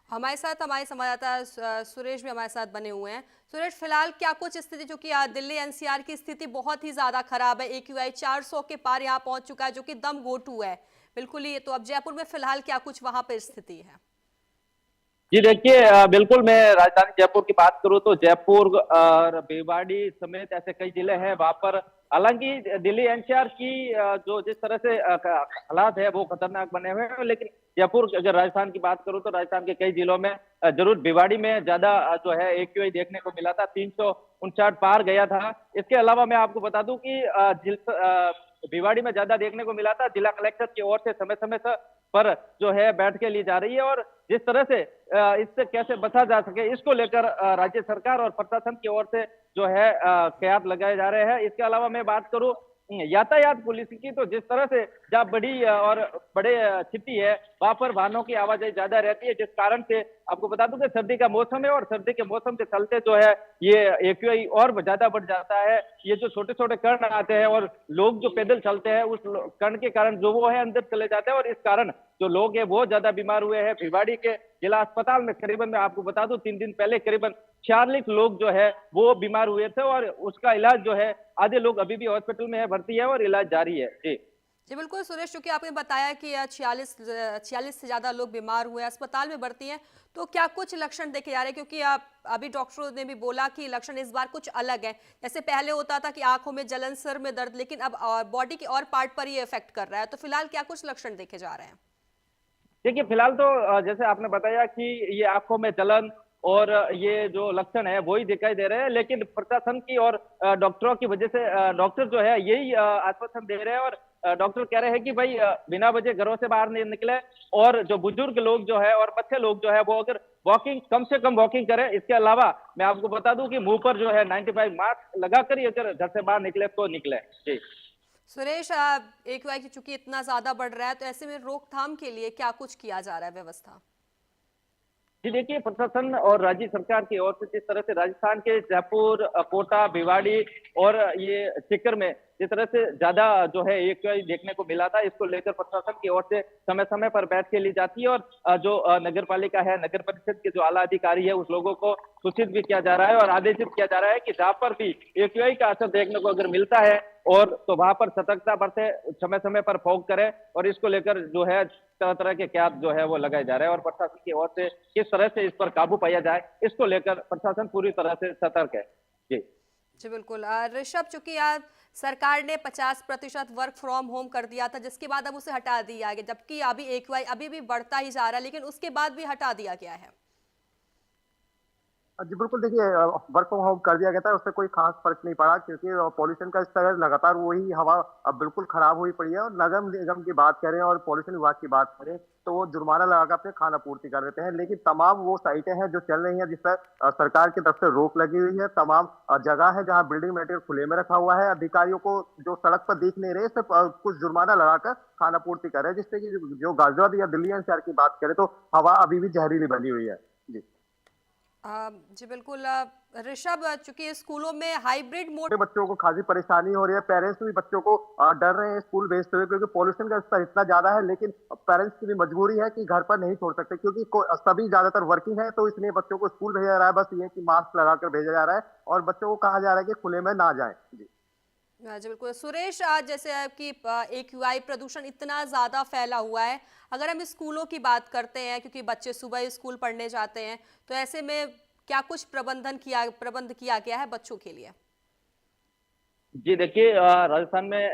हमारे साथ हमारे संवाददाता सुरेश भी हमारे साथ बने हुए हैं। सुरेश, फिलहाल क्या कुछ स्थिति, जो कि दिल्ली एनसीआर की स्थिति बहुत ही ज्यादा खराब है, AQI 400 के पार यहाँ पहुंच चुका है, जो कि दम घोटू है बिल्कुल ही। तो अब जयपुर में फिलहाल क्या कुछ वहां पर स्थिति है? जी देखिए, बिल्कुल मैं राजधानी जयपुर की बात करूं तो जयपुर और रेवाड़ी समेत ऐसे कई जिले हैं वहां पर। हालांकि दिल्ली एनसीआर की जो जिस तरह से हालात है वो खतरनाक बने हुए हैं, लेकिन जयपुर अगर राजस्थान की बात करूं तो राजस्थान के कई जिलों में जरूर भिवाड़ी में ज्यादा जो है AQI देखने को मिला था, 359 पार गया था। इसके अलावा मैं आपको बता दूं कि भिवाड़ी में ज्यादा देखने को मिला था। जिला कलेक्टर की ओर से समय समय पर जो है बैठकें ली जा रही है, और जिस तरह से इससे कैसे बचा जा सके इसको लेकर राज्य सरकार और प्रशासन की ओर से जो है कयास लगाए जा रहे हैं। इसके अलावा मैं बात करूं यातायात पुलिस की, तो जिस तरह से जहाँ बड़ी और बड़े सिटी है वहां पर वाहनों की आवाजाही ज्यादा रहती है, जिस कारण से आपको बता दूं कि सर्दी का मौसम है और सर्दी के मौसम के चलते जो है ये AQI और ज्यादा बढ़ जाता है। ये जो छोटे छोटे कण आते हैं और लोग जो पैदल चलते हैं उस कण के कारण जो वो है अंदर चले जाते हैं, और इस कारण जो लोग हैं वो ज्यादा बीमार हुए हैं। भिवाड़ी के जिला अस्पताल में करीबन, मैं आपको बता दूं, 3 दिन पहले करीबन 46 लोग जो है वो बीमार हुए थे, और उसका इलाज जो है आधे लोग अभी भी हॉस्पिटल में है, भर्ती है और इलाज जारी है। जी जी बिल्कुल सुरेश, चूंकि आपने बताया कि 46 से ज्यादा लोग बीमार हुए, अस्पताल में भर्ती हैं, तो क्या कुछ लक्षण देखे जा रहे हैं? क्योंकि आप अभी डॉक्टरों ने भी बोला कि लक्षण इस बार कुछ अलग है। जैसे पहले होता था कि आंखों में जलन, सर में दर्द, लेकिन अब बॉडी के और पार्ट पर ये इफेक्ट कर रहा है। तो फिलहाल क्या कुछ लक्षण देखे जा रहे हैं? देखिए, फिलहाल तो जैसे आपने बताया कि ये आंखों में जलन और ये जो लक्षण है वही दिखाई दे रहे हैं, लेकिन प्रशासन की और डॉक्टरों की वजह से डॉक्टर जो है यही आश्वासन दे रहे हैं, और डॉक्टर कह रहे हैं कि भाई बिना वजह घरों से बाहर नहीं निकले, और जो बुजुर्ग लोग जो है और बच्चे लोग जो है वो अगर वॉकिंग, कम से कम वॉकिंग करें। इसके अलावा मैं आपको बता दूं कि मुंह पर जो है 95 मास्क लगाकर ही अगर घर से बाहर निकले तो निकले। जी सुरेश, AQI की चूंकि इतना ज्यादा बढ़ रहा है, तो ऐसे में रोकथाम के लिए क्या कुछ किया जा रहा है, व्यवस्था? जी देखिए, प्रशासन और राज्य सरकार की ओर से जिस तरह से राजस्थान के जयपुर, कोटा, भिवाड़ी और ये सीकर में जिस तरह से ज्यादा जो है AQI देखने को मिला था, इसको लेकर प्रशासन की ओर से समय समय पर बैठकें ली जाती है, और जो नगर पालिका है, नगर परिषद के जो आला अधिकारी है, उस लोगों को सूचित भी किया जा रहा है और आदेशित किया जा रहा है कि जहां पर भी AQI का असर देखने को अगर मिलता है और तो वहां पर सतर्कता बरते, समय समय पर फॉग करें, और इसको लेकर जो है तरह तरह के कैप जो है वो लगाए जा रहे हैं, और प्रशासन की ओर से किस तरह से इस पर काबू पाया जाए इसको लेकर प्रशासन पूरी तरह से सतर्क है। जी जी बिल्कुल। ऋषभ, चूंकि आज सरकार ने 50% वर्क फ्रॉम होम कर दिया था, जिसके बाद अब उसे हटा दिया गया, जबकि अभी AQI अभी भी बढ़ता ही जा रहा है, लेकिन उसके बाद भी हटा दिया गया है। जी बिल्कुल, देखिए वर्क फ्रॉम होम कर दिया गया था, उससे कोई खास फर्क नहीं पड़ा, क्योंकि पॉल्यूशन का स्तर लगातार वही हवा अब बिल्कुल खराब हुई पड़ी है। और नगर निगम की बात करें और पॉल्यूशन विभाग की बात करें तो वो जुर्माना लगाकर अपने खाना पूर्ति कर देते हैं, लेकिन तमाम वो साइटें हैं जो चल रही हैं जिस पर सरकार की तरफ से रोक लगी हुई है, तमाम जगह है जहाँ बिल्डिंग मटेरियल खुले में रखा हुआ है, अधिकारियों को जो सड़क पर दिख नहीं रहे, इस पर कुछ जुर्माना लगाकर खाना पूर्ति कर रहे हैं, जिससे कि जो गाजियाबाद या दिल्ली एनसीआर की बात करें तो हवा अभी भी जहरीली बनी हुई है। जी जी बिल्कुल। ऋषभ, चूंकि स्कूलों में हाइब्रिड मोड, बच्चों को खासी परेशानी हो रही है, पेरेंट्स भी बच्चों को डर रहे हैं स्कूल भेजते हुए, क्योंकि पॉल्यूशन का स्तर इतना ज्यादा है, लेकिन पेरेंट्स की भी मजबूरी है कि घर पर नहीं छोड़ सकते, क्योंकि सभी ज्यादातर वर्किंग है, तो इसलिए बच्चों को स्कूल भेजा जा रहा है। बस ये कि मास्क लगाकर भेजा जा रहा है और बच्चों को कहा जा रहा है कि खुले में ना जाए। जी जी बिल्कुल। सुरेश, आज जैसे आपकी AQI प्रदूषण इतना ज्यादा फैला हुआ है, अगर हम स्कूलों की बात करते हैं, क्योंकि बच्चे सुबह स्कूल पढ़ने जाते हैं, तो ऐसे में क्या कुछ प्रबंध किया गया है बच्चों के लिए? जी देखिए, राजस्थान में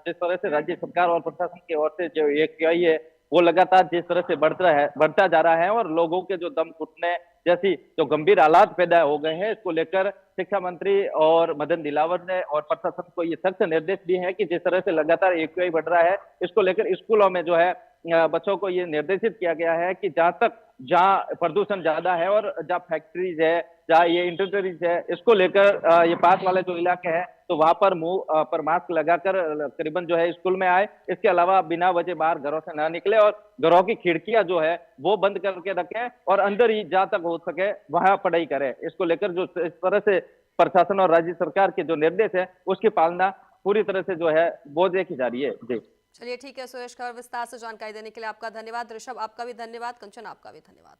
जिस तरह से राज्य सरकार और प्रशासन की ओर से जो AQI है वो लगातार जिस तरह से बढ़ता जा रहा है, और लोगों के जो दम घुटने जैसी जो गंभीर हालात पैदा हो गए हैं, इसको लेकर शिक्षा मंत्री और मदन दिलावर ने और प्रशासन को ये सख्त निर्देश दिए हैं कि जिस तरह से लगातार AQI बढ़ रहा है, इसको लेकर स्कूलों में जो है बच्चों को ये निर्देशित किया गया है कि जहाँ प्रदूषण ज्यादा है और जहाँ फैक्ट्रीज है, जहाँ ये इंडस्ट्रीज है, इसको लेकर ये पास वाले जो इलाके हैं तो वहां पर मुंह पर मास्क लगाकर करीबन जो है स्कूल में आए। इसके अलावा बिना वजह बाहर घरों से ना निकले, और घरों की खिड़कियां जो है वो बंद करके रखें, और अंदर ही जहां तक हो सके वहां पढ़ाई करें। इसको लेकर जो इस तरह से प्रशासन और राज्य सरकार के जो निर्देश है उसकी पालना पूरी तरह से जो है वो देखी जा रही है। जी चलिए ठीक है सुरेश, खबर विस्तार से जानकारी देने के लिए आपका धन्यवाद। ऋषभ, आपका भी धन्यवाद। कंचन, आपका भी धन्यवाद।